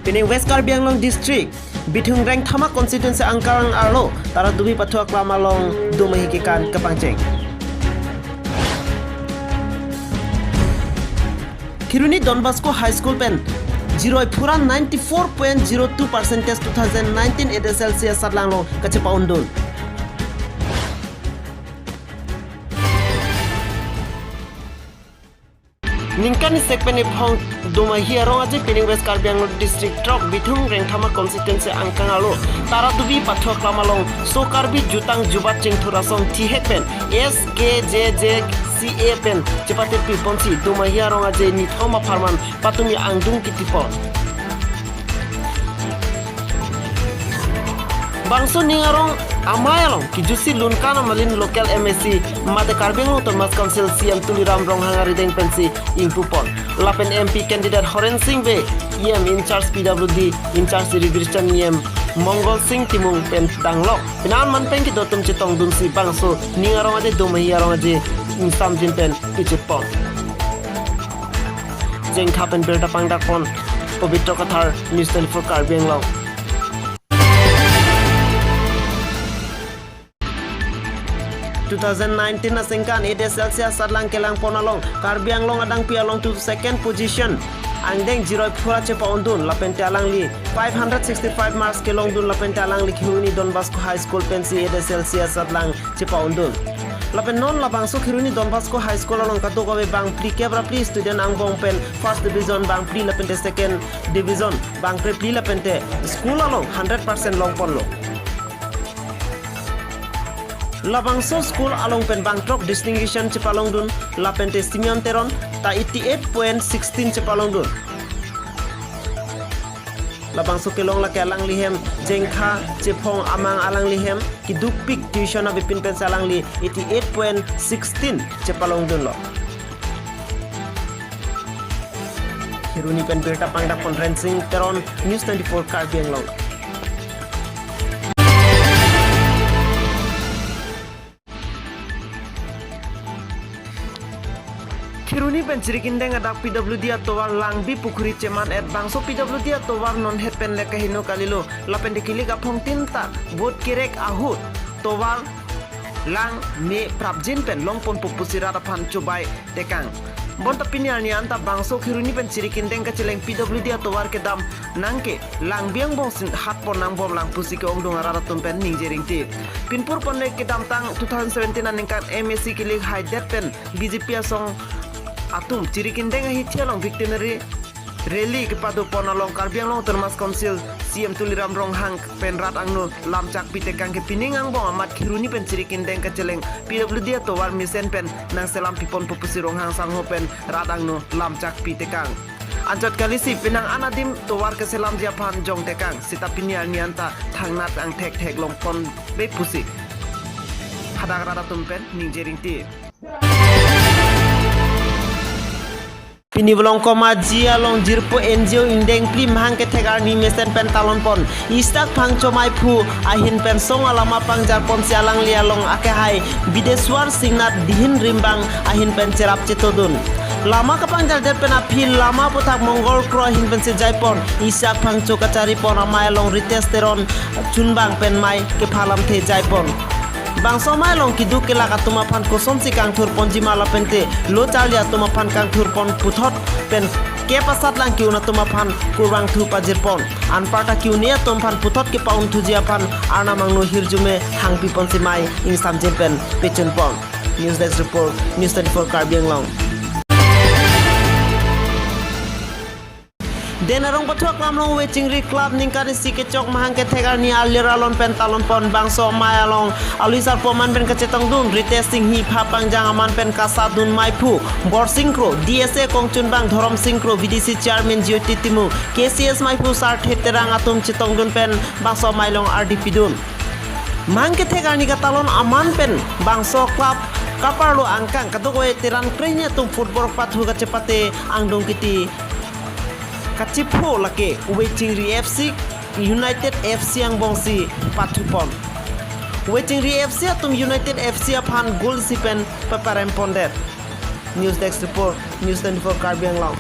Pining West Karbi Anglong District Bithung Reng Thama Constituency Angkarang Arlo Tara Dubi Patua Klamalong Dumahikikan Kapangceng Kiruni Don Bosco High School Pen 94.02% 2019 SSLC Sadlanglong Kacepa Undul Ningkan segmen ipong Dumahia rong aje Pining West Karbi Anglong District Trok Bithung Reng Thama Constituency Angkang Alo Tara Dubi Patua Klamalong So Karbi Jutang Jubat Ceng Thurasong Tihek Pen SKJJ CA Pen Cepate Piponsi Dumahia rong aje Nithoma Farman Patumi Angdung Kitipon Bangso ningarong amayalong kijusi lunkana malin local MSC mate Karbianglong Thomas Council CM Tuliram rong hangari deng pensi impupon lapen MP candidate Horen Singh Be EM in charge PWD in charge irrigation EM Mongol Singh Timung pen danglok pinan man pen ki dotum citong dunsi bangso ningarong aje domahiyarong aje insam jimpen kichipon jeng khapen berta pangdakpon pabitro kathar News 24 Karbianglong 2019 na singkan SSLC Sadlang Kelang Ponalong Karbi Anglong adang pialong to second position Angdeng 0 pura cepa undun lapente alang li 565 marks kelong dun lapente alang li Kiruni Don Bosco High School pensi SSLC Sadlang cepa undun lapen non labang so Kiruni Don Bosco High School along kato kawe bang pli kebra pli student angbong pen first division bang pli lapente second division bang pli lapente school along 100% long pon lo Labangso School along pen Bangkok distinction cepalong dun lapente Simeon Teron ta 88.16 cepalong dun Labangso kelong la kelang lihem jengkha cepong amang alang lihem kidupik tuition abi pin pen salang li 88.16 cepalong dun lo Hiruni pen berta pangdak konferensing Teron News 24 Karbianglong Kiruni pen cirikindeng adak PWD atowar langbi pukuri ceman et bangso PWD atowar non het pen leka hino kalilo lapen dikili gapong tinta bot kirek ahut towar lang me prabjin pen longpon pupusira rapan cobai tekang bon tapini anta bangso Kiruni pen cirikindeng kacileng PWD atowar ke dam nangke lang biang bong sin hat pon nang bom lang pusi ke ongdong araratun pen ningjering ti pinpur pon lek ke dam tang 2017 aningkan MSC kilik high det pen BJP asong atum cirikindeng hithialong victimary rally kepadu ponalong Karbianglong Thomas Council CM Tuliram rong hang penrat angno lamcak pitekang ke pining ang bong amat Kiruni pen cirikindeng kaceleng PWD atowar misen pen nang selam pipon popusi rong hang sangho pen rat angno lamcak pitekang Anjot kalisi pinang anadim towar ke selam japan jong tekang sita pinial nianta thangnat ang tek long pon be pusi hadak rata tumpen ningjering ti Pini belong koma jia long jirpo NGO indeng pli mahang ke tegar ni mesen pen talon pon istak pang comai pu ahin pen song alama pang jar pon sialang lialong ake hai bideswar singnat dihin rimbang ahin pen cerap cetodun lama kapang jar pen apil lama putak mongol kro ahin pen se jaipon isak pang cokacari pon amai long ritesteron chunbang pen mai ke phalam the jaipon Bangso mai long kiduk kela katuma pan kosom si kang thur pon jima la pente lo chalia tuma pan kang thur pon puthot pen ke pasat lang kiuna tuma pan kurwang thu pajir pon an parta kiunia tum pan puthot ke paun thu jia pan arna mangno hirjume hang pi pon si mai ing sam pen pechun pon News Desk Report News 24 Karbianglong Denarong pathok lamlong waiting ri club ningkari sike chok mahang ke thegar ni aliralon pen talon pon bangso mayalong alisar poman pen kacetong dun retesting hi phapang jangaman pen kasadun maipu borsingkro DSA kongchun bang thorom singkro VDC chairman Jyoti Timu KCS maipu sar theterang atum chitong dun pen bangso mailong RDP dun mang ke thegar ni katalon aman pen bangso club kaparlo angkang kadogoe tiran krenya tum football pathu kacepate angdong kiti Kacipo lake waiting re FC United FC ang bongsi patupon waiting re FC atum United FC apan goal sipen paparem ponder News Desk Report News 24 Karbianglong